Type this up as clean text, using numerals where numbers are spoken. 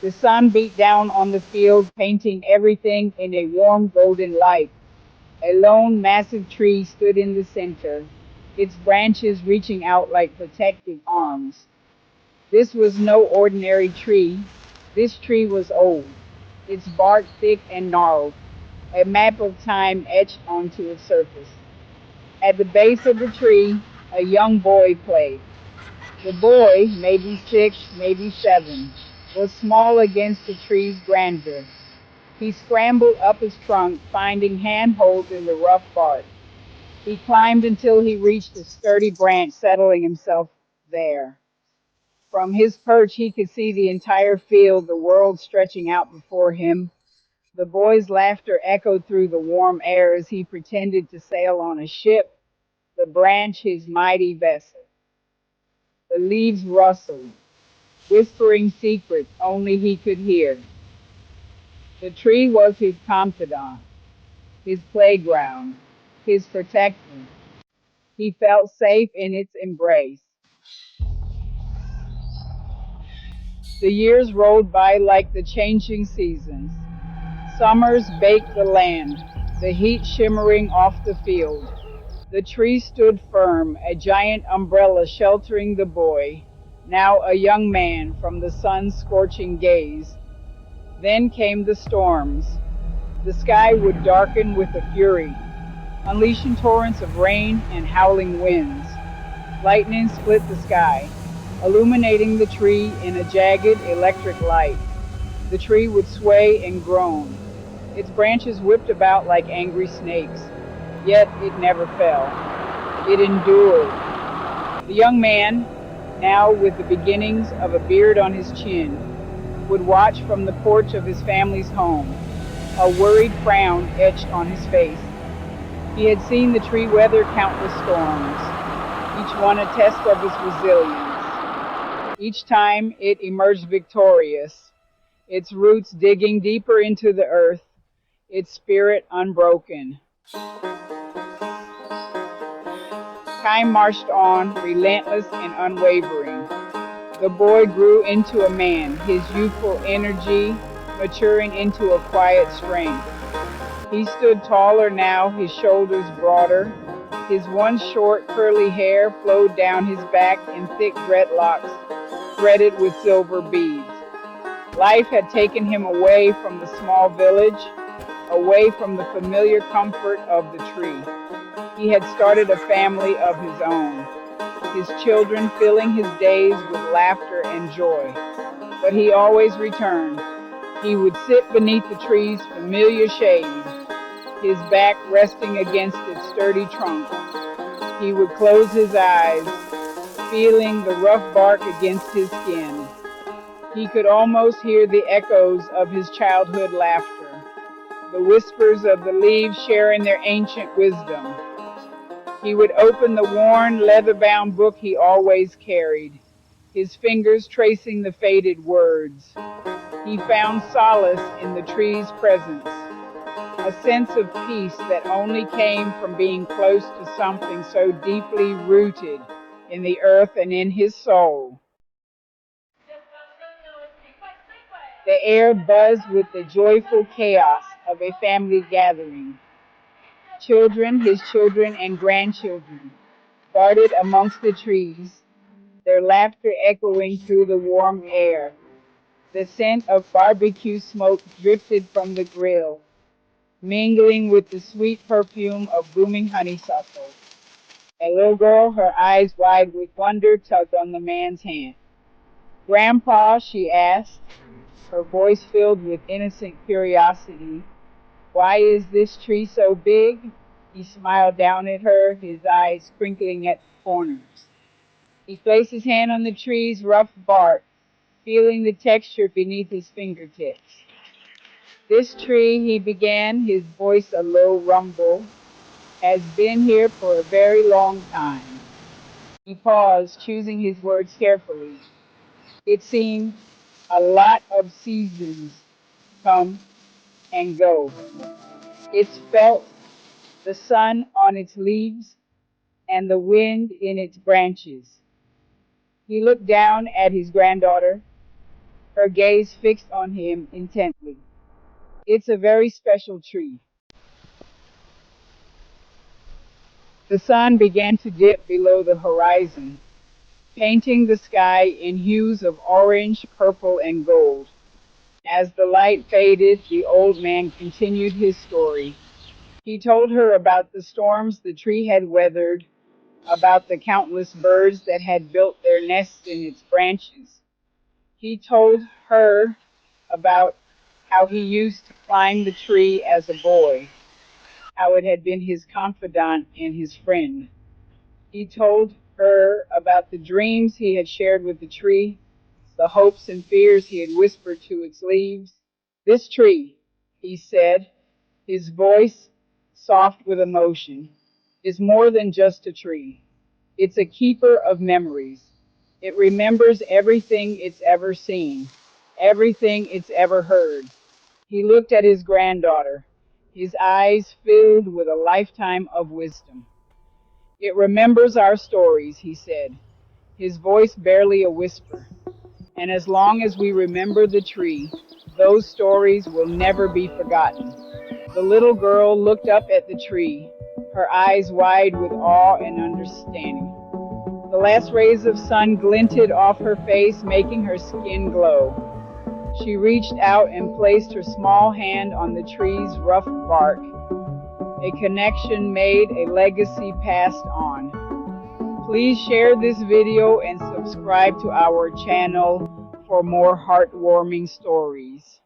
The sun beat down on the field, painting everything in a warm golden light. A lone, massive tree stood in the center, its branches reaching out like protective arms. This was no ordinary tree. This tree was old, its bark thick and gnarled, a map of time etched onto its surface. At the base of the tree, a young boy played. The boy, maybe 6, maybe 7, was small against the tree's grandeur. He scrambled up his trunk, finding handholds in the rough bark. He climbed until he reached a sturdy branch, settling himself there. From his perch, he could see the entire field, the world stretching out before him. The boy's laughter echoed through the warm air as he pretended to sail on a ship, the branch his mighty vessel. The leaves rustled, whispering secrets only he could hear. The tree was his confidant, his playground, his protector. He felt safe in its embrace. The years rolled by like the changing seasons. Summers baked the land, the heat shimmering off the field. The tree stood firm, a giant umbrella sheltering the boy, now a young man from the sun's scorching gaze. Then came the storms. The sky would darken with a fury, unleashing torrents of rain and howling winds. Lightning split the sky, illuminating the tree in a jagged electric light. The tree would sway and groan, its branches whipped about like angry snakes. Yet it never fell. It endured. The young man, now with the beginnings of a beard on his chin, would watch from the porch of his family's home, a worried frown etched on his face. He had seen the tree weather countless storms, each one a test of its resilience. Each time it emerged victorious, its roots digging deeper into the earth, its spirit unbroken. Time marched on, relentless and unwavering. The boy grew into a man, his youthful energy maturing into a quiet strength. He stood taller now, his shoulders broader. His once short, curly hair flowed down his back in thick dreadlocks, threaded with silver beads. Life had taken him away from the small village, away from the familiar comfort of the tree. He had started a family of his own, his children filling his days with laughter and joy. But he always returned. He would sit beneath the tree's familiar shade, his back resting against its sturdy trunk. He would close his eyes, feeling the rough bark against his skin. He could almost hear the echoes of his childhood laughter, the whispers of the leaves sharing their ancient wisdom. He would open the worn, leather-bound book he always carried, his fingers tracing the faded words. He found solace in the tree's presence, a sense of peace that only came from being close to something so deeply rooted in the earth and in his soul. The air buzzed with the joyful chaos of a family gathering. Children, his children, and grandchildren darted amongst the trees, their laughter echoing through the warm air. The scent of barbecue smoke drifted from the grill, mingling with the sweet perfume of booming honeysuckle. A little girl, her eyes wide with wonder, tugged on the man's hand. "Grandpa," she asked, her voice filled with innocent curiosity, "why is this tree so big?" He smiled down at her, his eyes crinkling at the corners. He placed his hand on the tree's rough bark, feeling the texture beneath his fingertips. "This tree," he began, his voice a low rumble, "has been here for a very long time." He paused, choosing his words carefully. "It seemed a lot of seasons come and go. It's felt the sun on its leaves and the wind in its branches." He looked down at his granddaughter. her gaze fixed on him intently. It's a very special tree. The sun began to dip below the horizon, painting the sky in hues of orange, purple, and gold. As the light faded, the old man continued his story. He told her about the storms the tree had weathered, about the countless birds that had built their nests in its branches. He told her about how he used to climb the tree as a boy, how it had been his confidant and his friend. He told her about the dreams he had shared with the tree, the hopes and fears he had whispered to its leaves. This tree, he said, his voice soft with emotion, is more than just a tree. It's a keeper of memories. It remembers everything it's ever seen, everything it's ever heard. He looked at his granddaughter, his eyes filled with a lifetime of wisdom. It remembers our stories, he said, his voice barely a whisper. And as long as we remember the tree, those stories will never be forgotten. The little girl looked up at the tree, her eyes wide with awe and understanding. The last rays of sun glinted off her face, making her skin glow. She reached out and placed her small hand on the tree's rough bark. A connection made, a legacy passed on. Please share this video and subscribe to our channel for more heartwarming stories.